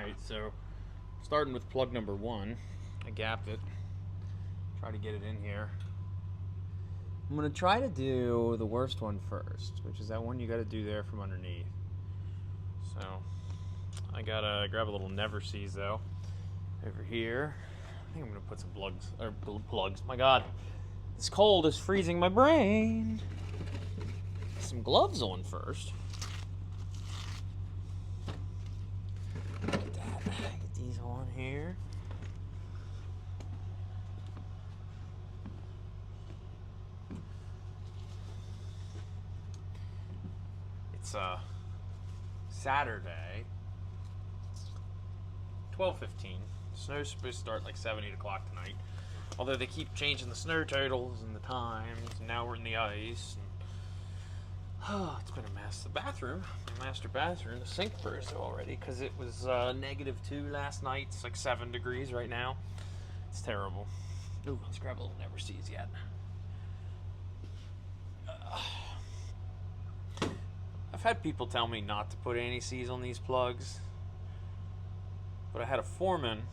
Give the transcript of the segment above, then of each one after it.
Alright, so starting with plug number 1, I gapped it. Try to get it in here. I'm going to try to do the worst one first, which is that one you got to do there from underneath. So I got to grab a little never sees though over here. I think I'm going to put some plugs. My God, this cold is freezing my brain. Some gloves on first. Look at that. Get these on here. It's Saturday, 12:15. Snow's supposed to start like 7, 8 o'clock tonight. Although they keep changing the snow totals and the times, and now we're in the ice. And, it's been a mess. The bathroom, the master bathroom, the sink burst already because it was -2 last night. It's like 7 degrees right now. It's terrible. Ooh, let's grab a little never sees yet. I've had people tell me not to put anti-seize on these plugs, but I had a foreman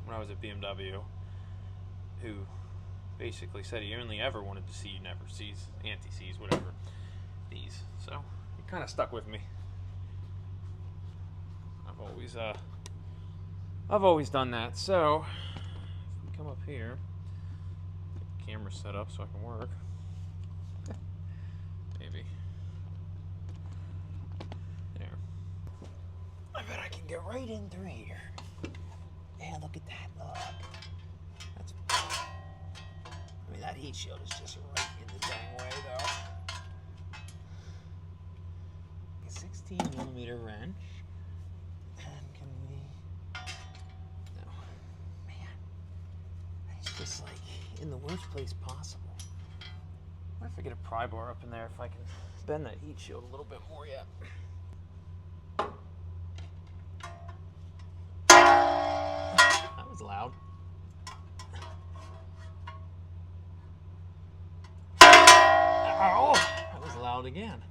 when I was at BMW who basically said he only ever wanted to see never sees, anti-seize, whatever, these. So it kind of stuck with me. I've always done that. So if we come up here, get the camera set up so I can work. Maybe. I bet I can get right in through here. Yeah, look at that. Look. That's. I mean, that heat shield is just right in the dang way, though. A 16mm wrench. And can we? No. Man. It's just like in the worst place possible. What if I get a pry bar up in there if I can bend that heat shield a little bit more yet? Loud. Ow! That was loud again.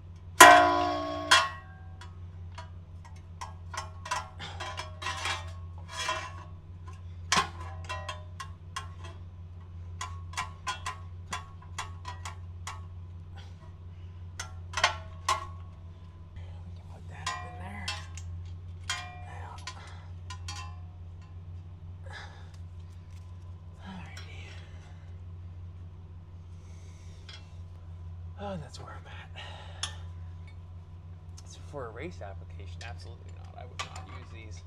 Oh, that's where I'm at. So for a race application, absolutely not. I would not use these.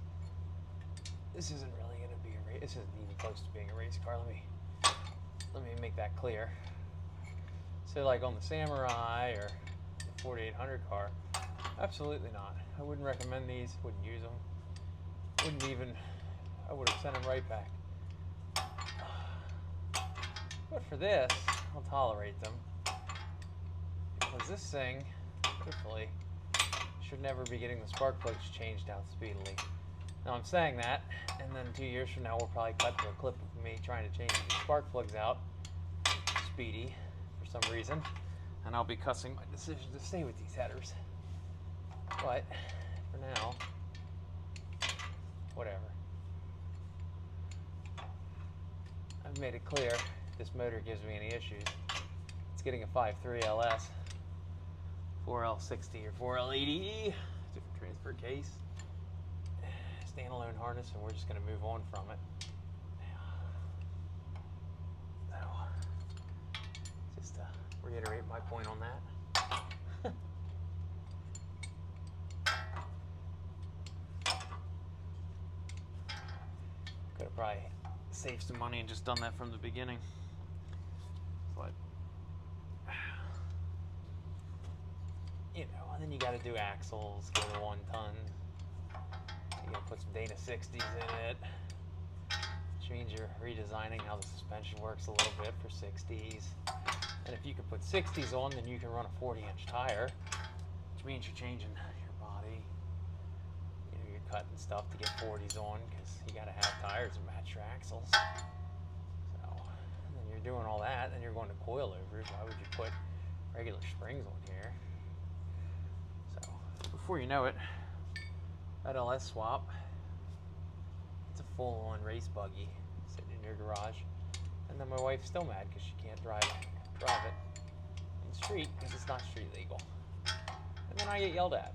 This isn't really going to be a race. This isn't even close to being a race car. Let me make that clear. So like on the Samurai or the 4800 car, absolutely not. I wouldn't recommend these. Wouldn't use them. I would have sent them right back. But for this, I'll tolerate them. Because this thing, hopefully, should never be getting the spark plugs changed out speedily. Now I'm saying that, and then 2 years from now we'll probably cut to a clip of me trying to change the spark plugs out speedy for some reason, and I'll be cussing my decision to stay with these headers. But for now, whatever. I've made it clear if this motor gives me any issues. It's getting a 5.3 LS. 4L60 or 4L80, different transfer case, standalone harness, and we're just going to move on from it. So, just to reiterate my point on that. Could have probably saved some money and just done that from the beginning. But you know, and then you got to do axles, go to 1 ton. You got to put some Dana 60s in it, which means you're redesigning how the suspension works a little bit for 60s. And if you can put 60s on, then you can run a 40-inch tire, which means you're changing your body. You know, you're cutting stuff to get 40s on because you got to have tires that match your axles. So, and then you're doing all that, and you're going to coilovers. Why would you put regular springs on here? Before you know it, that LS swap It's a full-on race buggy sitting in your garage. And then my wife's still mad because she can't drive it in the street because it's not street legal. And then I get yelled at.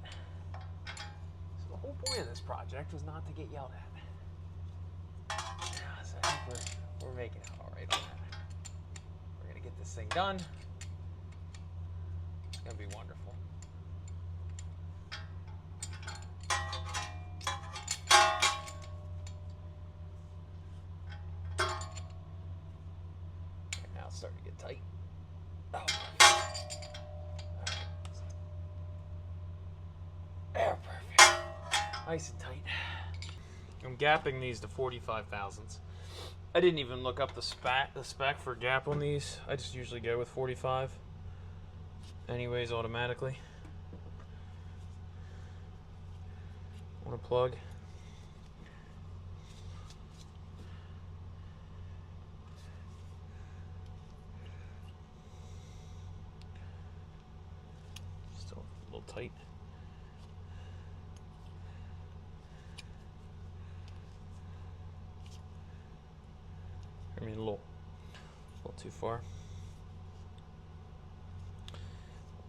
So the whole point of this project was not to get yelled at. So I think we're making out all right on that. We're gonna get this thing done. It's gonna be wonderful. Now it's starting to get tight. Oh, perfect. There, perfect. Nice and tight. I'm gapping these to 45 thousandths. I didn't even look up the spec for gap on these. I just usually go with 45 anyways automatically on a plug. Still a little tight. I mean, a little too far.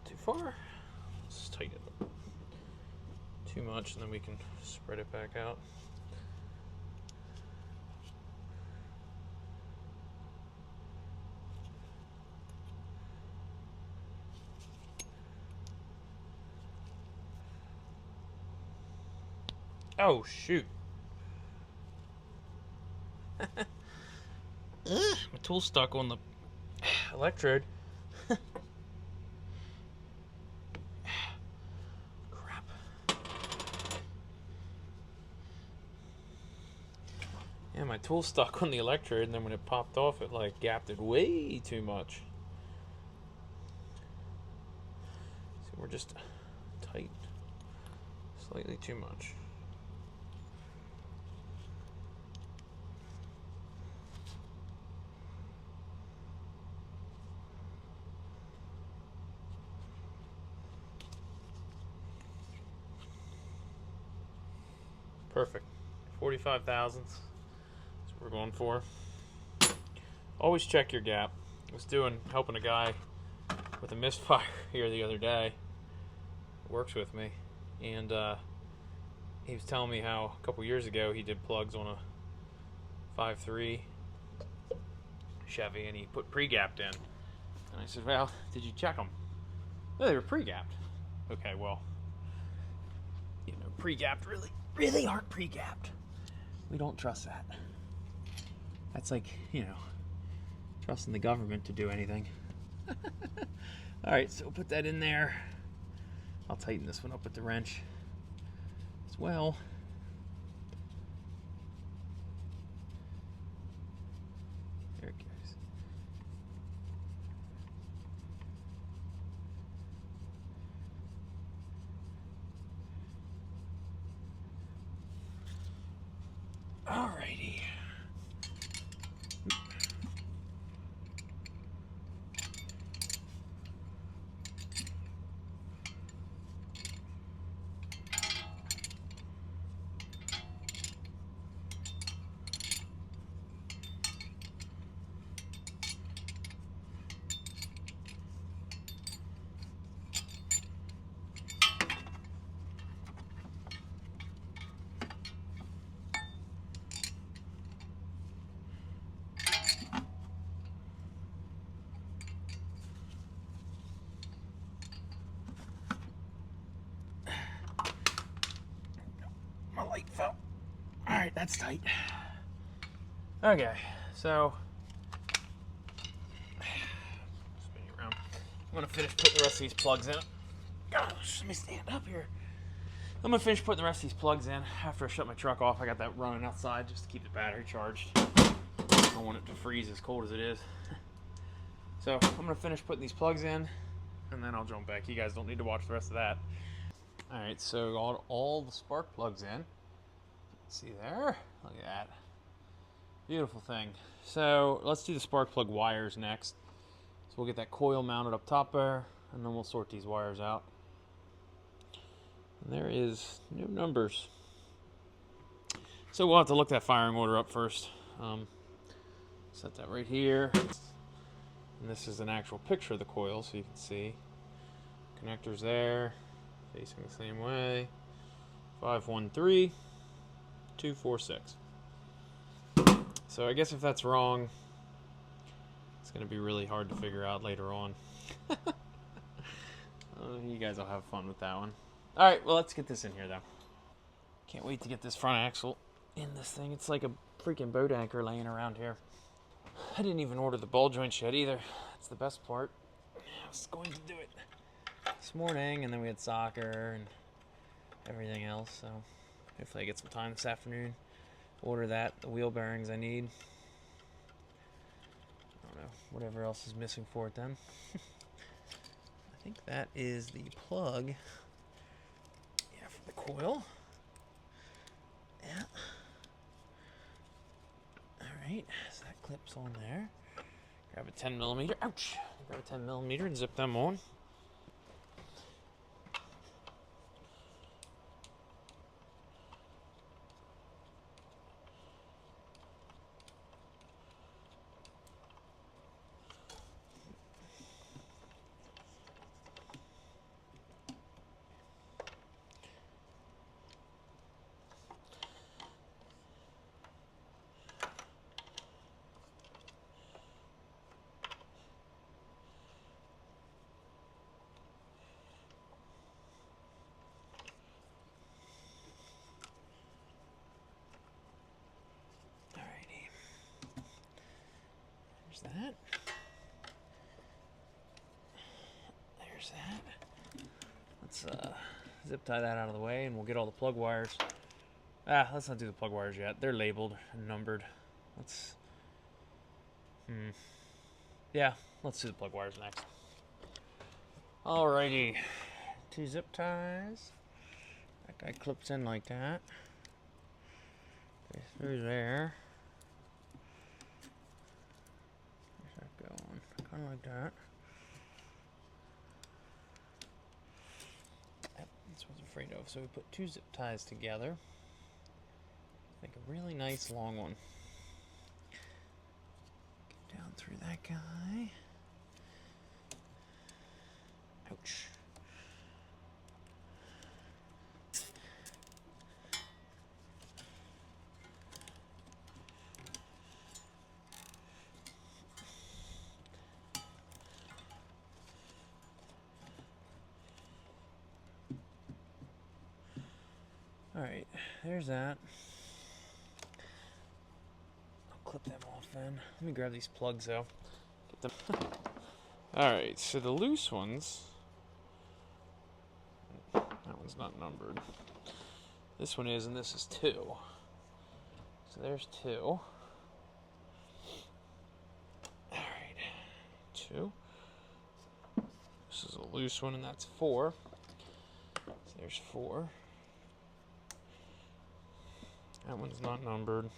Too far. Let's tighten it up. Too much, and then we can spread it back out. Oh, shoot. My tool's stuck on the electrode. Crap. Yeah, my tool's stuck on the electrode, and then when it popped off, it like gapped it way too much. So we're just tight, slightly too much. Perfect. 45 thousandths. That's what we're going for. Always check your gap. I was helping a guy with a misfire here the other day. Works with me, and he was telling me how a couple years ago he did plugs on a 5.3 Chevy, and he put pre-gapped in. And I said, "Well, did you check them?" "No, they were pre-gapped." Okay, well, you know, pre-gapped really aren't pre-gapped. We don't trust that. That's like, you know, trusting the government to do anything. Alright, so we'll put that in there. I'll tighten this one up with the wrench as well. There it goes. Alrighty. My light fell. Alright, that's tight. Okay, so spin you around. I'm gonna finish putting the rest of these plugs in. Gosh, let me stand up here. I'm gonna finish putting the rest of these plugs in after I shut my truck off. I got that running outside just to keep the battery charged. I don't want it to freeze as cold as it is. So I'm gonna finish putting these plugs in, and then I'll jump back. You guys don't need to watch the rest of that. Alright, so got all the spark plugs in. See there? Look at that. Beautiful thing. So let's do the spark plug wires next. So we'll get that coil mounted up top there, and then we'll sort these wires out. And there is no numbers. So we'll have to look that firing order up first. Set that right here. And this is an actual picture of the coil, so you can see. Connectors there, facing the same way. 513, 246. So I guess if that's wrong, it's going to be really hard to figure out later on. You guys will have fun with that one. Alright, well, let's get this in here, though. Can't wait to get this front axle in this thing. It's like a freaking boat anchor laying around here. I didn't even order the ball joints yet either. That's the best part. I was going to do it this morning, and then we had soccer and everything else, so hopefully I get some time this afternoon. Order that, the wheel bearings I need. I don't know, whatever else is missing for it then. I think that is the plug, yeah, for the coil. Yeah. Alright, so that clips on there. Grab a 10mm, ouch! Grab a 10mm and zip them on. That. There's that. Let's zip tie that out of the way, and we'll get all the plug wires. Let's not do the plug wires yet. They're labeled and numbered. Let's. Yeah, let's do the plug wires next. Alrighty, 2 zip ties. That guy clips in like that. Okay, through there. Going kind of like that. Yep, that's what I was afraid of. So we put 2 zip ties together. Make a really nice long one. Get down through that guy. Ouch. Alright, there's that. I'll clip them off then. Let me grab these plugs though. Get them. Alright, so the loose ones. That one's not numbered. This one is, and this is 2. So there's 2. Alright, 2. This is a loose one, and that's 4. So there's 4. That one's not numbered.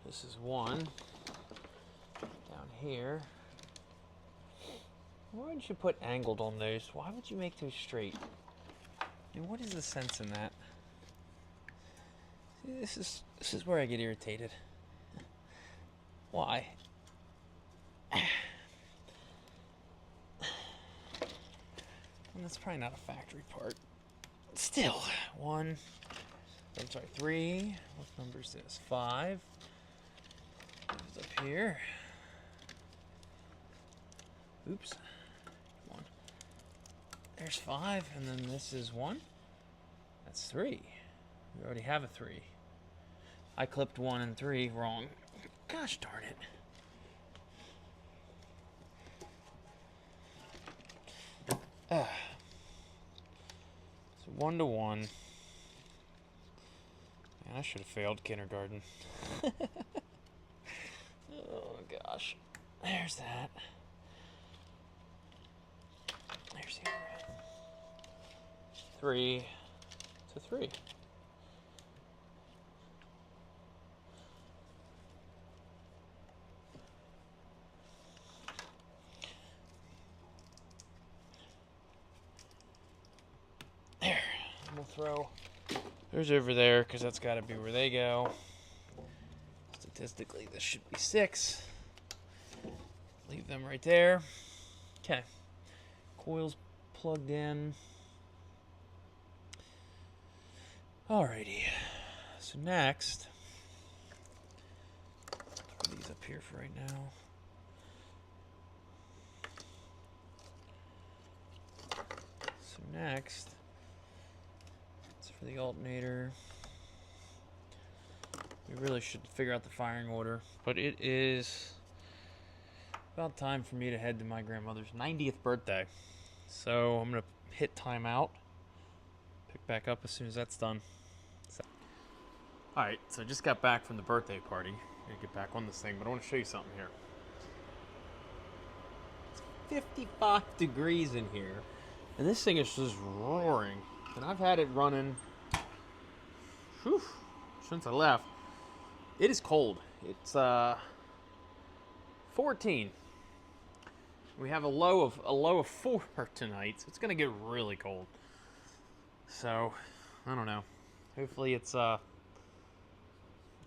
This is 1. Down here. Why would you put angled on those? Why would you make those straight? I mean, what is the sense in that? See, this is where I get irritated. Why? And that's probably not a factory part. Still, 1. I'm sorry, 3. What number is this? 5. Goes up here. Oops. Come on. There's 5, and then this is 1. That's 3. We already have a 3. I clipped 1 and 3 wrong. Gosh darn it. So 1 to 1. Man, I should have failed kindergarten. Oh gosh. There's that. There's the other end. 3 to 3. we'll throw those over there because that's got to be where they go. Statistically, this should be 6. Leave them right there. Okay. Coil's plugged in. Alrighty. So next, throw these up here for right now. So next, it's for the alternator. We really should figure out the firing order, but it is about time for me to head to my grandmother's 90th birthday. So I'm gonna hit timeout, pick back up as soon as that's done. Alright, so I just got back from the birthday party. I'm gonna get back on this thing, but I want to show you something here. It's 55 degrees in here, and this thing is just roaring. And I've had it running since I left. It is cold. It's 14. We have a low of 4 tonight, so it's gonna get really cold. So I don't know. Hopefully it's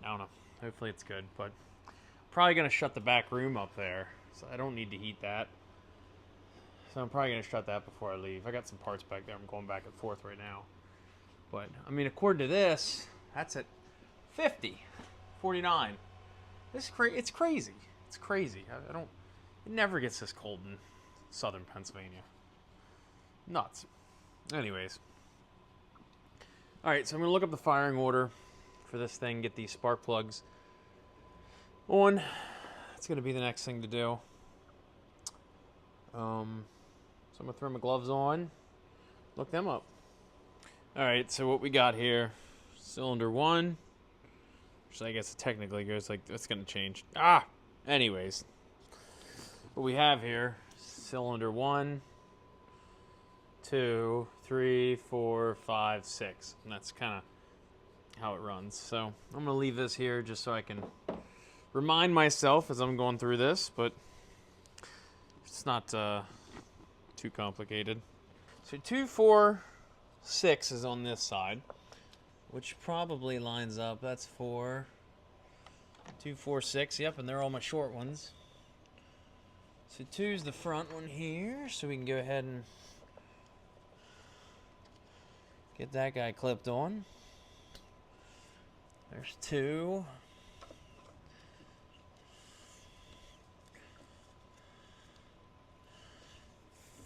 I don't know. Hopefully it's good, but I'm probably gonna shut the back room up there, so I don't need to heat that. So I'm probably gonna shut that before I leave. I got some parts back there. I'm going back and forth right now. But I mean, according to this, that's at 50, 49. It's crazy. It's crazy. I don't. It never gets this cold in southern Pennsylvania. Nuts. Anyways. All right, so I'm gonna look up the firing order for this thing. Get these spark plugs on. It's gonna be the next thing to do. So I'm gonna throw my gloves on. Look them up. All right, so what we got here, cylinder 1, which I guess it technically goes like, that's gonna change. Anyways, what we have here, cylinder 1, 2, 3, 4, 5, 6, and that's kind of how it runs. So I'm gonna leave this here just so I can remind myself as I'm going through this, but it's not too complicated. So 2, 4, 6 is on this side, which probably lines up. That's 4, 2, 4, 6. Yep, and they're all my short ones. So 2's the front one here, so we can go ahead and get that guy clipped on. There's 2.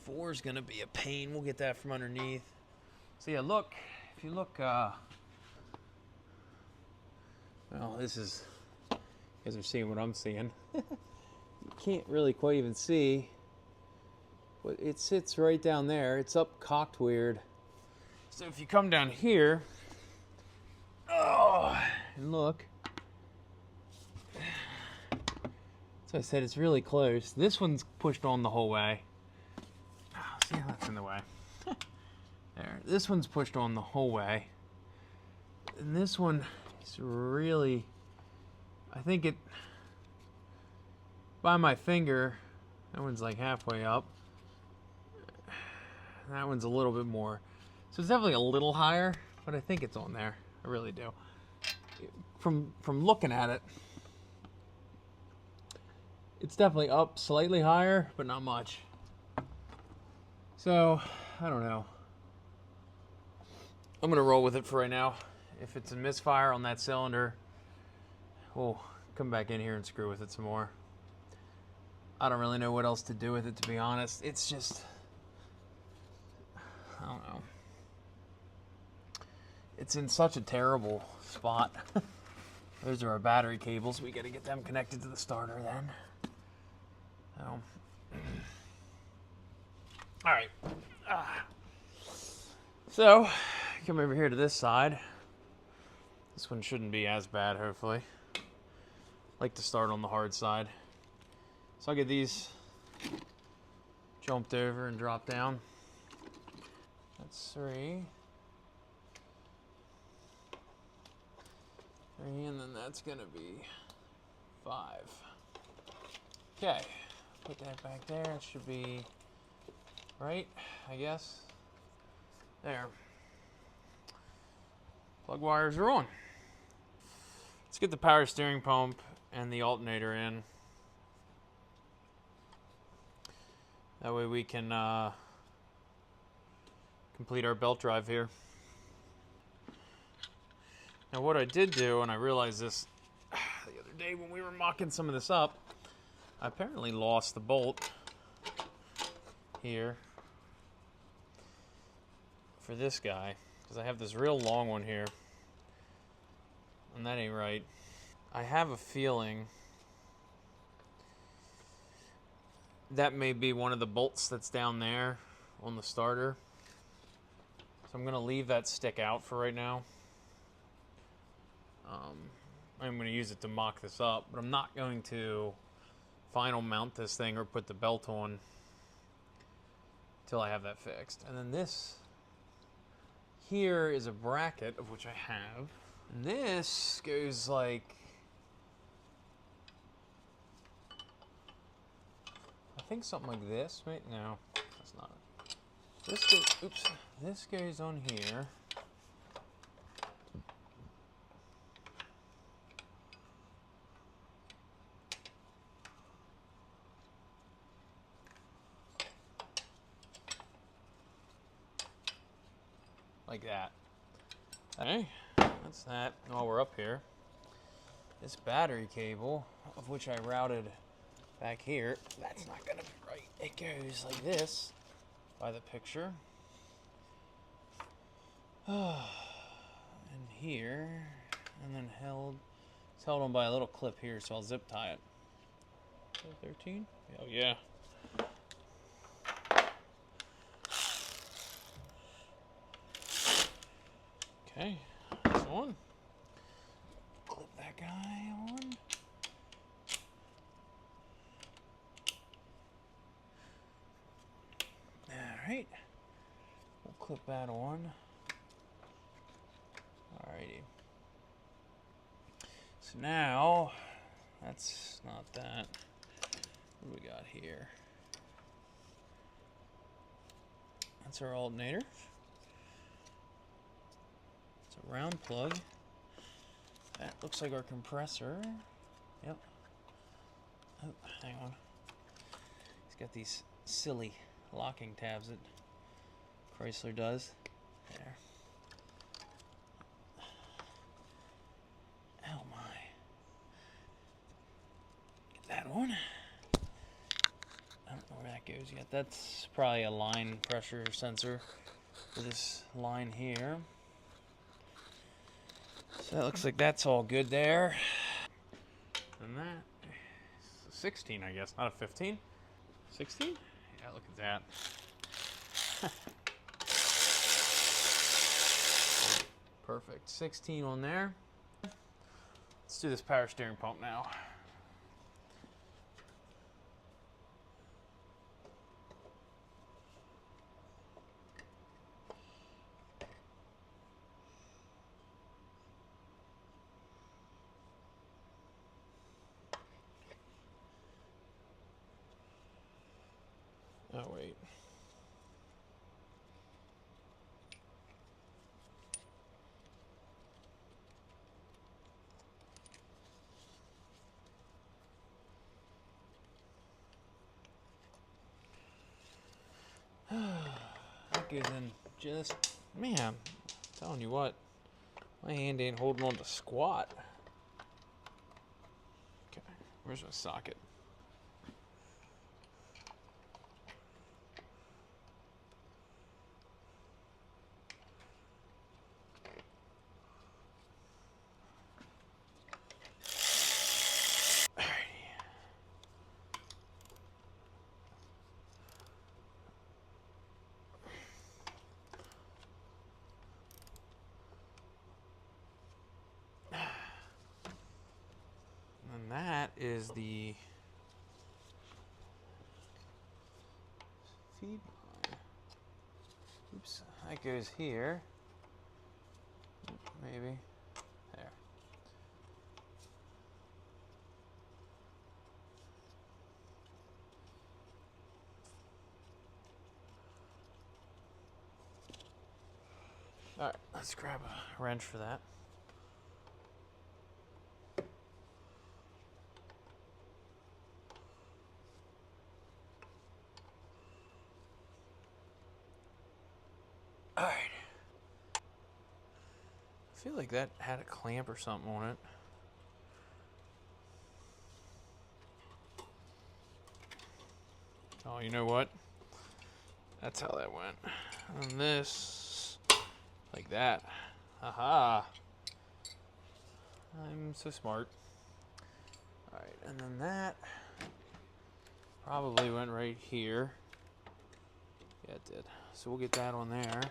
Four's gonna be a pain. We'll get that from underneath. So yeah, look, if you look, well, this is, you guys are seeing what I'm seeing. You can't really quite even see, but it sits right down there. It's up cocked weird. So if you come down here, and look, so I said it's really close. This one's pushed on the whole way. See how that's in the way. There. This one's pushed on the whole way. And this one is really, I think it, by my finger, that one's like halfway up. That one's a little bit more. So it's definitely a little higher, but I think it's on there. I really do. From looking at it, it's definitely up slightly higher, but not much. So, I don't know. I'm going to roll with it for right now. If it's a misfire on that cylinder, we'll come back in here and screw with it some more. I don't really know what else to do with it, to be honest. It's just, I don't know. It's in such a terrible spot. Those are our battery cables. We got to get them connected to the starter then. All right. So, come over here to this side. This one shouldn't be as bad, hopefully. I like to start on the hard side. So I'll get these jumped over and dropped down. That's 3. 3, and then that's gonna be 5. Okay, put that back there. It should be right, I guess. There. Plug wires are on. Let's get the power steering pump and the alternator in. That way we can complete our belt drive here. Now what I did do, and I realized this the other day when we were mocking some of this up, I apparently lost the bolt here for this guy, because I have this real long one here, and that ain't right. I have a feeling that may be one of the bolts that's down there on the starter. So I'm going to leave that stick out for right now. I'm going to use it to mock this up, but I'm not going to final mount this thing or put the belt on until I have that fixed. And then this here is a bracket, of which I have. And this goes like, I think something like this. Wait, no, that's not it. This goes, oops, this goes on here. Like that. Okay, that's that. While we're up here, this battery cable, of which I routed back here, that's not gonna be right. It goes like this by the picture. And here, and then it's held on by a little clip here, so I'll zip tie it. 13? Oh yeah. Okay, that's on. Clip that guy on. Alright. We'll clip that on. Alrighty. So now, that's not that. What do we got here? That's our alternator. Round plug. That looks like our compressor. Yep. Oh, hang on. It's got these silly locking tabs that Chrysler does. There. Oh my. Get that one. I don't know where that goes yet. That's probably a line pressure sensor for this line here. So that looks like that's all good there. And that is a 16, I guess, not a 15. 16? Yeah, look at that. Perfect. 16 on there. Let's do this power steering pump now. Oh, wait. That goes in just, man, I'm telling you what, my hand ain't holding on to squat. Okay, where's my socket? And that is the feed line. Oops, that goes here. Maybe. There. Alright, let's grab a wrench for that. Alright. I feel like that had a clamp or something on it. Oh, you know what? That's how that went. And this, like that. Aha! I'm so smart. Alright, and then that probably went right here. Yeah, it did. So we'll get that on there.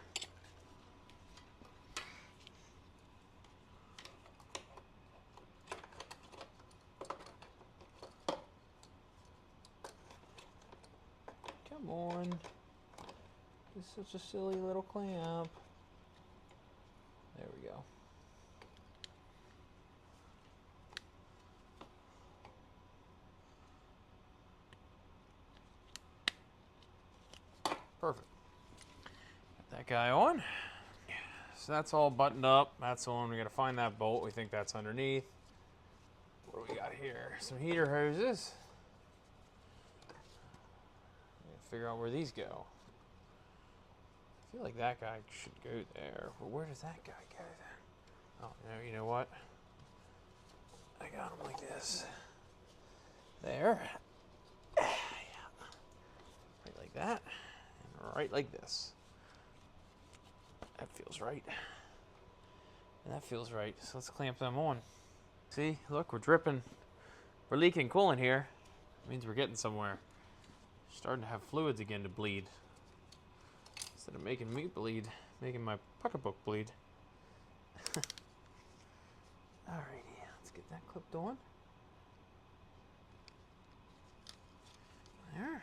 Come on. It's such a silly little clamp. There we go. Perfect. Get that guy on. So that's all buttoned up. That's on. We got to find that bolt. We think that's underneath. What do we got here? Some heater hoses. Figure out where these go. I feel like that guy should go there. But where does that guy go then? Oh, no, you know what? I got him like this. There. Yeah. Right like that. And right like this. That feels right. And that feels right. So let's clamp them on. See, look, we're dripping. We're leaking coolant here. It means we're getting somewhere. Starting to have fluids again to bleed. Instead of making me bleed, making my pocketbook bleed. Alrighty, let's get that clipped on. There.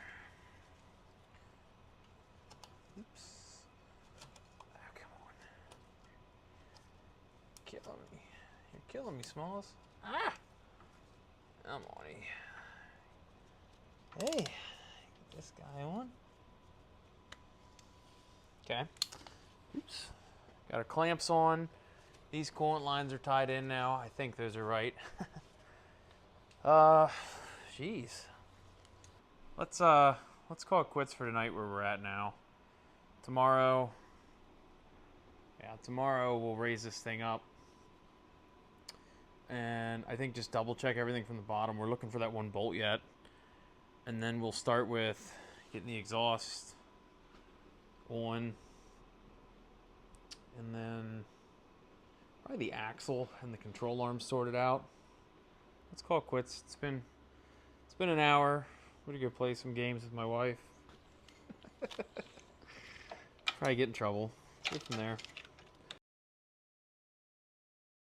Oops. Oh, come on. Killing me. You're killing me, Smalls. Ah! Come on. Hey, get this guy on. Okay. Oops. Got our clamps on. These coolant lines are tied in now. I think those are right. Jeez. Let's call it quits for tonight where we're at now. Tomorrow we'll raise this thing up. And I think just double check everything from the bottom. We're looking for that one bolt yet. And then we'll start with getting the exhaust on. And then probably the axle and the control arm sorted out. Let's call it quits. It's been an hour. We're gonna go play some games with my wife. Probably get in trouble. Go from there.